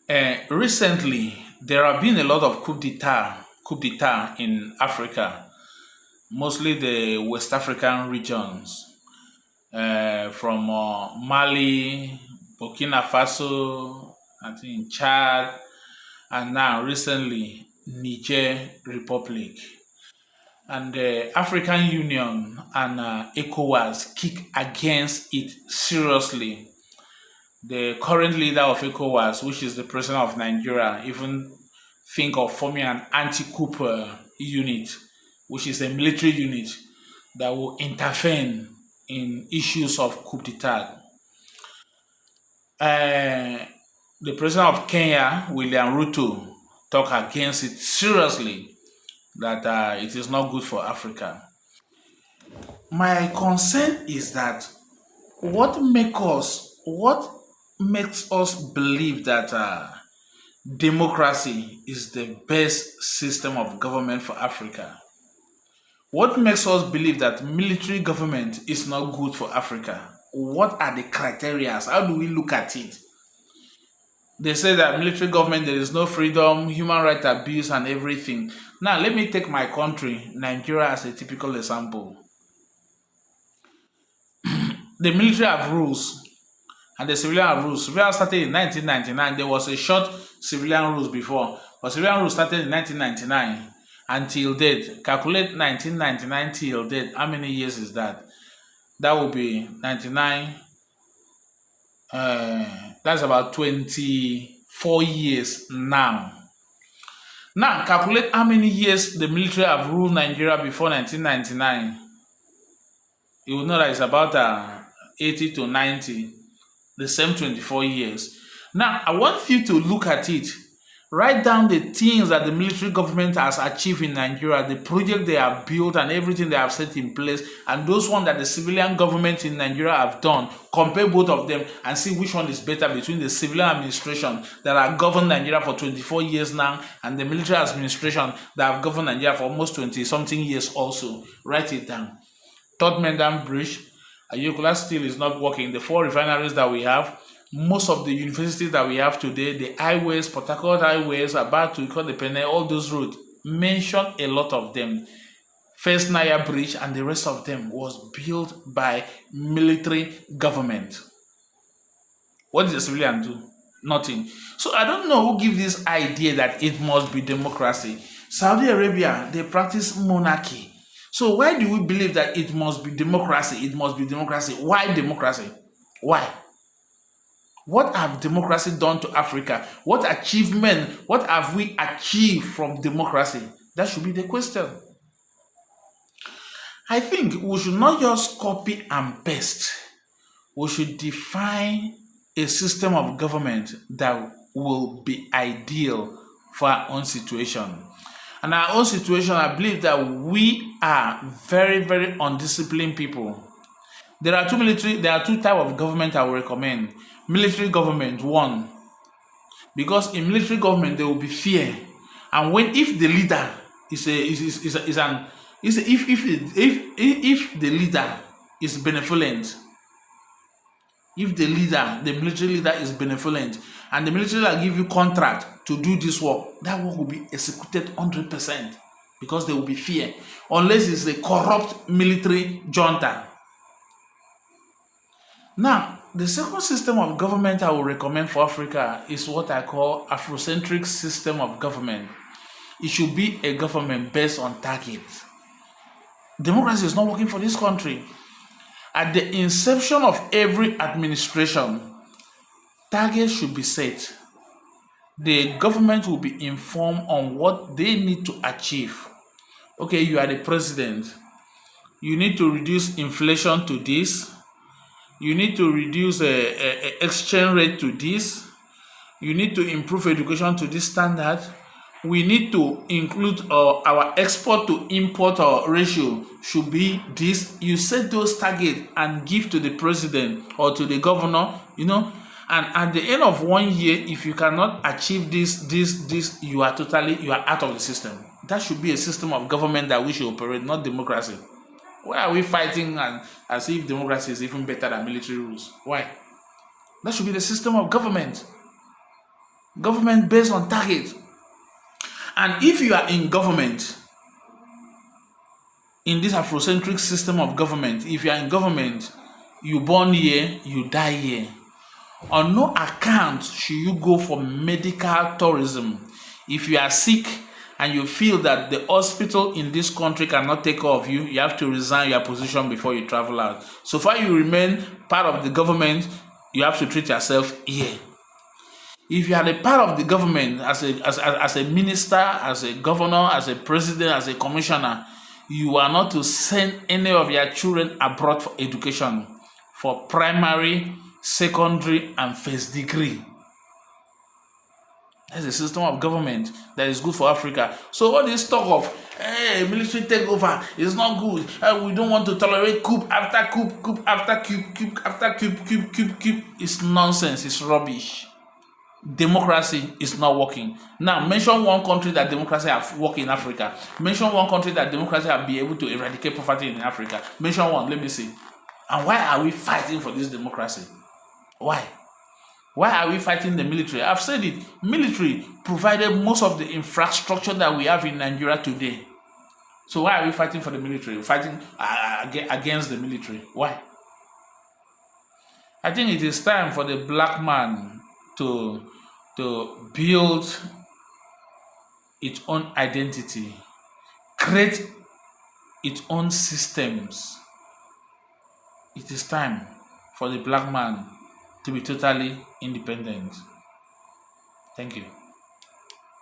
Recently, there have been a lot of coup d'etat in Africa, mostly the West African regions, from Mali, Burkina Faso, I think Chad, and now recently Niger Republic. And the African Union and ECOWAS kick against it seriously. The current leader of ECOWAS, which is the president of Nigeria, even think of forming an anti-coup unit, which is a military unit that will intervene in issues of coup d'etat. Uh, the president of Kenya, William Ruto, talk against it seriously that it is not good for Africa. My concern is that what makes us believe that democracy is the best system of government for Africa? What makes us believe that military government is not good for Africa? What are the criteria? How do we look at it? They say that military government, there is no freedom, human rights abuse, and everything. Now, let me take my country, Nigeria, as a typical example. The military have rules and the civilian have rules. Civilian started in 1999. There was a short civilian rules before, but civilian rules started in 1999 until date. Calculate 1999 till date. How many years is that? That will be 99. That's about 24 years now. Now, calculate how many years the military have ruled Nigeria before 1999. You will know that it's about 80 to 90, the same 24 years. Now, I want you to look at it. Write down the things that the military government has achieved in Nigeria, the project they have built and everything they have set in place, and those ones that the civilian government in Nigeria have done. Compare both of them and see which one is better between the civilian administration that have governed Nigeria for 24 years now and the military administration that have governed Nigeria for almost 20-something years also. Write it down. Third Mainland Bridge, Ayukula still is not working. The 4 refineries that we have, most of the universities that we have today, the highways, Port Harcourt highways, about to call the Pene, all those roads, mention a lot of them. First Naya Bridge and the rest of them was built by military government. What did the civilian do? Nothing. So I don't know who gives this idea that it must be democracy. Saudi Arabia, they practice monarchy. So why do we believe that it must be democracy? It must be democracy. Why democracy? Why? What have democracy done to Africa? What have we achieved from democracy? That should be the question. I think we should not just copy and paste. We should define a system of government that will be ideal for our own situation. And our own situation, I believe that we are very, very undisciplined people. There are two types of government I will recommend. Military government, one, because in military government there will be fear, and if the leader if the leader is benevolent, if the military leader is benevolent, and the military leader give you contract to do this work, that work will be executed 100% because there will be fear, unless it's a corrupt military junta. Now, the second system of government I will recommend for Africa is what I call Afrocentric system of government. It should be a government based on targets. Democracy is not working for this country. At the inception of every administration, targets should be set. The government will be informed on what they need to achieve. Okay, you are the president. You need to reduce inflation to this. You need to reduce exchange rate to this. You need to improve education to this standard. We need to include our export to import ratio should be this. You set those targets and give to the president or to the governor, and at the end of 1 year, if you cannot achieve this, you are out of the system. That should be a system of government that we should operate, not democracy. Why are we fighting as if democracy is even better than military rules? Why? That should be the system of government. Government based on target. And if you are in government, in this Afrocentric system of government, if you are in government, you born here, you die here. On no account should you go for medical tourism. If you are sick and you feel that the hospital in this country cannot take care of you, you have to resign your position before you travel out. So far you remain part of the government, you have to treat yourself here. If you are a part of the government as a minister, as a governor, as a president, as a commissioner, you are not to send any of your children abroad for education, for primary, secondary, and first degree. That's a system of government that is good for Africa. So all this talk of hey, military takeover is not good. We don't want to tolerate coup after coup after coup after coup is nonsense. It's rubbish. Democracy is not working. Now, mention one country that democracy have worked in Africa. Mention one country that democracy have been able to eradicate poverty in Africa. Mention one, let me see. And why are we fighting for this democracy? Why? Why are we fighting the military? I've said it. Military provided most of the infrastructure that we have in Nigeria today. So why are we fighting for the military? Fighting against the military? Why? I think it is time for the black man to build its own identity, create its own systems. It is time for the black man to be totally independent. Thank you.